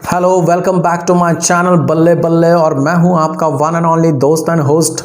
Hello, welcome back to my channel Balle Balle. और मैं हूं आपका वन एंड ओनली दोस्त and host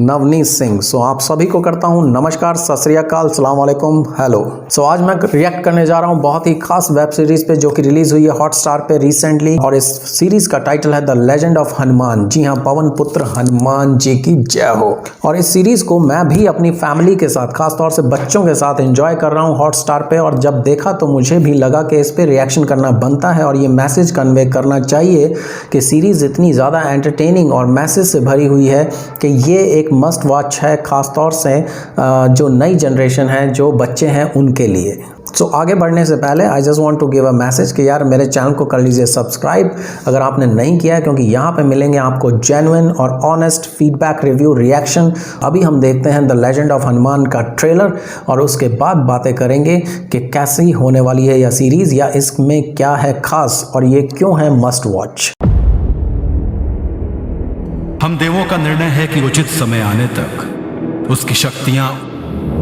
Navneet Singh. So आप सभी को करता हूं नमस्कार, सत श्री अकाल, अस्सलाम वालेकुम, हेलो। सो आज मैं रिएक्ट करने जा रहा हूं बहुत ही खास वेब सीरीज पे जो कि रिलीज हुई है हॉटस्टार पे रिसेंटली। और इस सीरीज का टाइटल है द लेजेंड ऑफ हनुमान। जी हां, पवन पुत्र हनुमान जी की जय हो। और इस सीरीज को मैं भी अपनी फैमिली के साथ, खासतौर से बच्चों के साथ एंजॉय कर रहा हूं हॉटस्टार पे। और जब देखा तो मुझे भी लगा कि इस पे रिएक्शन करना बनता है और ये मैसेज कन्वे करना चाहिए कि सीरीज इतनी ज़्यादा एंटरटेनिंग और मैसेज से भरी हुई है कि ये एक मस्ट वॉच है, खासतौर से जो नई जनरेशन है, जो बच्चे हैं उनके लिए। सो आगे बढ़ने से पहले I just want to give a message कि यार मेरे चैनल को कर लीजिए सब्सक्राइब अगर आपने नहीं किया है, क्योंकि यहाँ पे मिलेंगे आपको जेन्युइन और ऑनेस्ट फीडबैक, रिव्यू, रिएक्शन। अभी हम देखते हैं द लेजेंड ऑफ हनुमान का ट्रेलर और उसके बाद बातें करेंगे कि कैसी होने वाली है यह सीरीज़, या इसमें क्या है खास और ये क्यों है मस्ट वॉच। हम देवों का निर्णय है कि उचित समय आने तक उसकी शक्तियां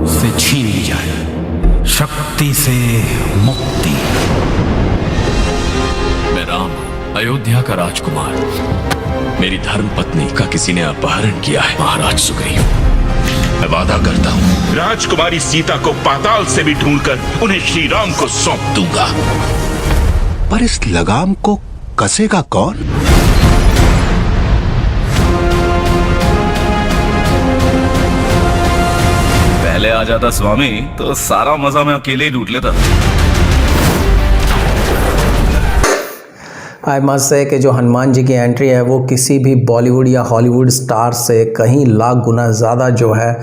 उससे छीन ली जाए। शक्ति से मुक्ति। मैं राम, अयोध्या का राजकुमार। मेरी धर्म पत्नी का किसी ने अपहरण किया है, महाराज सुग्रीव। मैं वादा करता हूं राजकुमारी सीता को पाताल से भी ढूंढकर उन्हें श्री राम को सौंप दूंगा। पर इस लगाम को कसेगा कौन? पहले आ जाता स्वामी तो सारा मजा मैं अकेले ही लूट लेता। आई मस्ट से कि जो हनुमान जी की एंट्री है वो किसी भी बॉलीवुड या हॉलीवुड स्टार से कहीं लाख गुना ज़्यादा जो है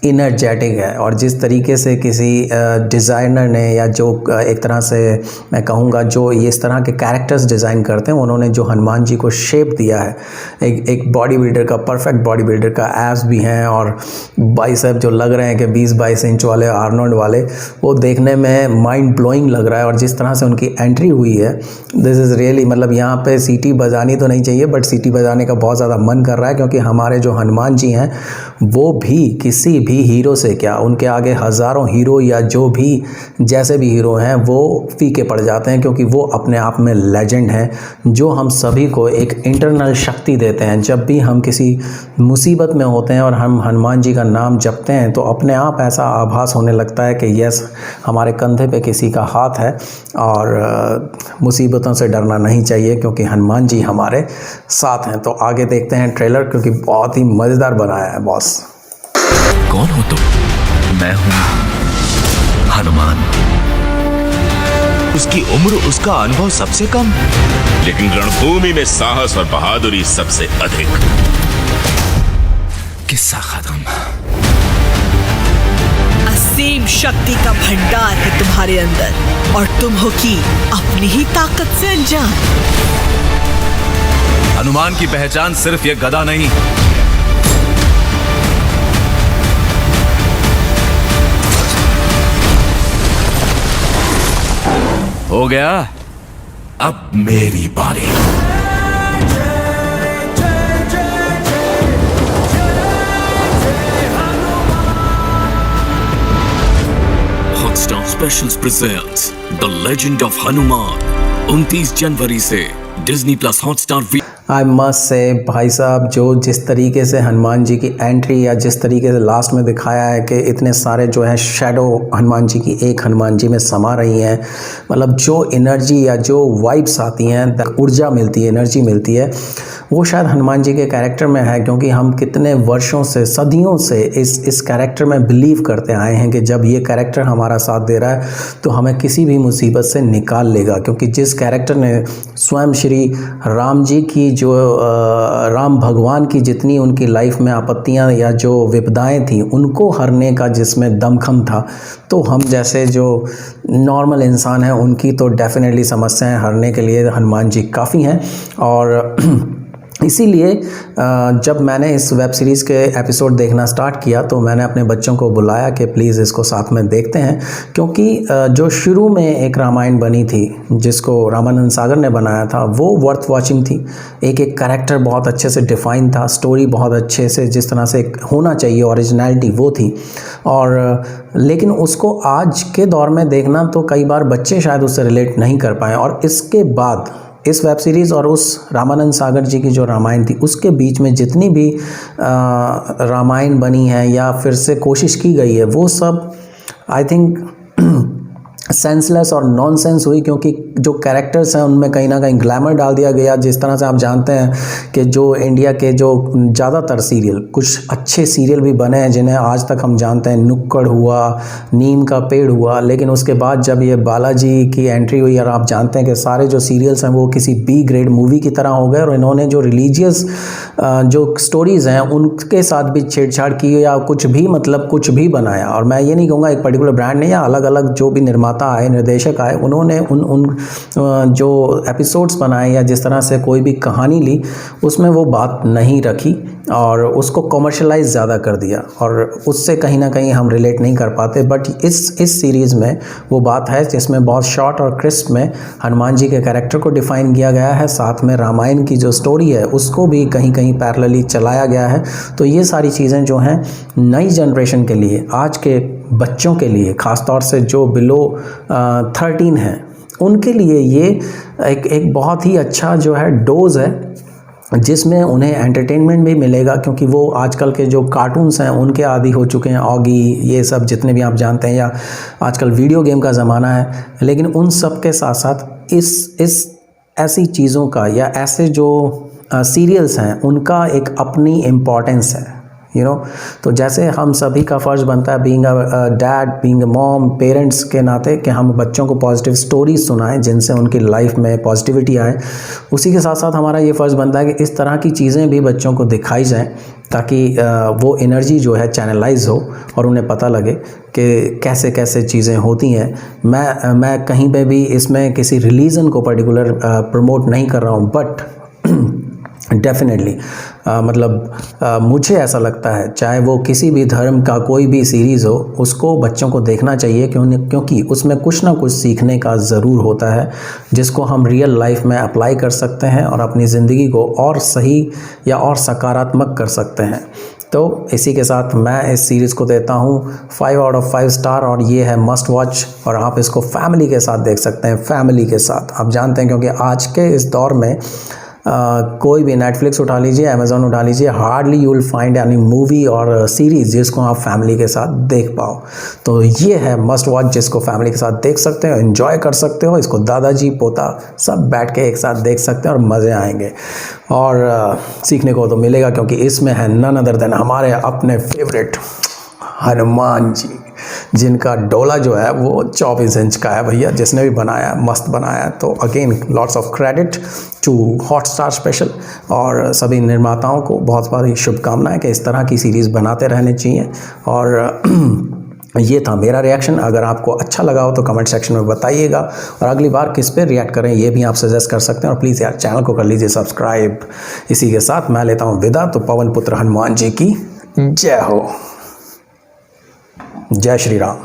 इनर्जेटिक है। और जिस तरीके से किसी डिज़ाइनर ने, या जो एक तरह से मैं कहूँगा जो ये इस तरह के कैरेक्टर्स डिज़ाइन करते हैं, उन्होंने जो हनुमान जी को शेप दिया है, एक बॉडी बिल्डर का, परफेक्ट बॉडी बिल्डर का, एब्स भी हैं और बाइसेप जो लग रहे हैं कि 20-22 इंच वाले आर्नोल्ड वाले, वो देखने में माइंड ब्लोइंग लग रहा है। और जिस तरह से उनकी एंट्री हुई है, दिस इज़ रियली, मतलब यहाँ पे सीटी बजानी तो नहीं चाहिए, बट सीटी बजाने का बहुत ज़्यादा मन कर रहा है, क्योंकि हमारे जो हनुमान जी हैं वो भी किसी भी हीरो से क्या, उनके आगे हज़ारों हीरो या जो भी जैसे भी हीरो हैं वो फीके पड़ जाते हैं, क्योंकि वो अपने आप में लेजेंड हैं, जो हम सभी को एक इंटरनल शक्ति देते हैं। जब भी हम किसी मुसीबत में होते हैं और हम हनुमान जी का नाम जपते हैं तो अपने आप ऐसा आभास होने लगता है कि यस, हमारे कंधे पे किसी का हाथ है और मुसीबतों से डरना नहीं चाहिए, क्योंकि हनुमान जी हमारे साथ हैं। तो आगे देखते हैं ट्रेलर, क्योंकि बहुत ही मज़ेदार बनाया है बॉस। कौन हो तुम? मैं हूं हनुमान। उसकी उम्र, उसका अनुभव सबसे कम, लेकिन रणभूमि में साहस और बहादुरी सबसे अधिक। किस्सा खत्म। असीम शक्ति का भंडार है तुम्हारे अंदर और तुम हो कि अपनी ही ताकत से अनजान। हनुमान की पहचान सिर्फ ये गदा नहीं, हो गया अब मेरी बारी। Hotstar specials presents the legend of Hanuman 29 जनवरी से Disney plus Hotstar. I must say भाई साहब, जो जिस तरीके से हनुमान जी की एंट्री, या जिस तरीके से लास्ट में दिखाया है कि इतने सारे जो हैं शैडो हनुमान जी की एक हनुमान जी में समा रही हैं, मतलब जो एनर्जी या जो वाइब्स आती हैं, ऊर्जा मिलती है, एनर्जी मिलती है, वो शायद हनुमान जी के कैरेक्टर में है। क्योंकि हम कितने वर्षों से, सदियों से इस कैरेक्टर में बिलीव करते आए हैं कि जब ये कैरेक्टर हमारा साथ दे रहा है तो हमें किसी भी मुसीबत से निकाल लेगा। क्योंकि जिस कैरेक्टर ने स्वयं श्री राम जी की, जो राम भगवान की जितनी उनकी लाइफ में आपत्तियां या जो विपदाएं थी, उनको हरने का जिसमें दमखम था, तो हम जैसे जो नॉर्मल इंसान हैं उनकी तो डेफिनेटली समस्याएं हरने के लिए हनुमान जी काफ़ी हैं। और इसीलिए जब मैंने इस वेब सीरीज़ के एपिसोड देखना स्टार्ट किया तो मैंने अपने बच्चों को बुलाया कि प्लीज़ इसको साथ में देखते हैं। क्योंकि जो शुरू में एक रामायण बनी थी जिसको रामानंद सागर ने बनाया था, वो वर्थ वॉचिंग थी। एक एक कैरेक्टर बहुत अच्छे से डिफ़ाइन था, स्टोरी बहुत अच्छे से जिस तरह से होना चाहिए, ओरिजिनलिटी वो थी। और लेकिन उसको आज के दौर में देखना तो कई बार बच्चे शायद उससे रिलेट नहीं कर पाए। और इसके बाद इस वेब सीरीज़ और उस रामानंद सागर जी की जो रामायण थी उसके बीच में जितनी भी रामायण बनी है या फिर से कोशिश की गई है वो सब आई थिंक सेंसलेस और नॉनसेंस हुई, क्योंकि जो कैरेक्टर्स हैं उनमें कहीं ना कहीं ग्लैमर डाल दिया गया। जिस तरह से आप जानते हैं कि जो इंडिया के जो ज़्यादातर सीरियल, कुछ अच्छे सीरियल भी बने हैं जिन्हें आज तक हम जानते हैं, नुक्कड़ हुआ, नीम का पेड़ हुआ, लेकिन उसके बाद जब ये बालाजी की एंट्री हुई और आप जानते हैं कि सारे जो सीरियल्स हैं वो किसी बी ग्रेड मूवी की तरह हो गए और इन्होंने जो रिलीजियस जो स्टोरीज़ हैं उनके साथ भी छेड़छाड़ की या कुछ भी मतलब कुछ भी बनाया। और मैं ये नहीं कहूँगा एक पर्टिकुलर ब्रांड ने या अलग अलग जो भी निर्माता आए, निर्देशक आए, उन्होंने उन जो एपिसोड्स बनाए या जिस तरह से कोई भी कहानी ली उसमें वो बात नहीं रखी और उसको कॉमर्शलाइज ज़्यादा कर दिया और उससे कहीं ना कहीं हम रिलेट नहीं कर पाते। बट इस सीरीज़ में वो बात है जिसमें बहुत शॉर्ट और क्रिस्प में हनुमान जी के कैरेक्टर को डिफ़ाइन किया गया है, साथ में रामायण की जो स्टोरी है उसको भी कहीं कहीं पैरेलली चलाया गया है। तो ये सारी चीज़ें जो हैं नई जनरेशन के लिए, आज के बच्चों के लिए, ख़ास तौर से जो बिलो 13 हैं उनके लिए ये एक बहुत ही अच्छा जो है डोज है जिसमें उन्हें एंटरटेनमेंट भी मिलेगा, क्योंकि वो आजकल के जो कार्टून्स हैं उनके आदी हो चुके हैं, ऑगी ये सब जितने भी आप जानते हैं, या आजकल वीडियो गेम का ज़माना है। लेकिन उन सब के साथ साथ इस ऐसी चीज़ों का या ऐसे जो सीरियल्स हैं उनका एक अपनी इम्पॉर्टेंस है, तो जैसे हम सभी का फ़र्ज़ बनता है being a dad, being a mom, parents के नाते कि हम बच्चों को पॉजिटिव स्टोरीज सुनाएं जिनसे उनकी लाइफ में पॉजिटिविटी आए, उसी के साथ साथ हमारा ये फ़र्ज़ बनता है कि इस तरह की चीज़ें भी बच्चों को दिखाई जाएं ताकि वो एनर्जी जो है चैनलाइज हो और उन्हें पता लगे कि कैसे कैसे चीज़ें होती हैं। मैं कहीं पे भी इसमें किसी रिलीजन को पर्टिकुलर प्रमोट नहीं कर रहा हूँ, बट डेफिनेटली मुझे ऐसा लगता है चाहे वो किसी भी धर्म का कोई भी सीरीज़ हो उसको बच्चों को देखना चाहिए, क्योंकि उसमें कुछ ना कुछ सीखने का ज़रूर होता है जिसको हम रियल लाइफ में अप्लाई कर सकते हैं और अपनी ज़िंदगी को और सही या और सकारात्मक कर सकते हैं। तो इसी के साथ मैं इस सीरीज़ को देता हूँ 5 आउट ऑफ 5 स्टार और ये है मस्ट वॉच और आप इसको फैमिली के साथ देख सकते हैं। फैमिली के साथ आप जानते हैं, क्योंकि आज के इस दौर में कोई भी नेटफ्लिक्स उठा लीजिए, अमेज़ॉन उठा लीजिए, hardly you will find any movie और सीरीज़ जिसको आप फैमिली के साथ देख पाओ। तो ये है मस्ट वॉच जिसको फैमिली के साथ देख सकते हो, एंजॉय कर सकते हो। इसको दादाजी पोता सब बैठ के एक साथ देख सकते हैं और मज़े आएंगे और सीखने को तो मिलेगा, क्योंकि इसमें है नन अदर देन हमारे अपने फेवरेट हनुमान जी, जिनका डोला जो है वो 24 इंच का है भैया, जिसने भी बनाया मस्त बनाया। तो again lots of credit to Hotstar special और सभी निर्माताओं को बहुत सारी शुभकामनाएं कि इस तरह की सीरीज़ बनाते रहने चाहिए। और ये था मेरा रिएक्शन। अगर आपको अच्छा लगा हो तो कमेंट सेक्शन में बताइएगा और अगली बार किस पे रिएक्ट करें ये भी आप सजेस्ट कर सकते हैं। और प्लीज़ यार चैनल को कर लीजिए सब्सक्राइब। इसी के साथ मैं लेता हूँ विदा। तो पवन पुत्र हनुमान जी की जय हो। जय श्री राम।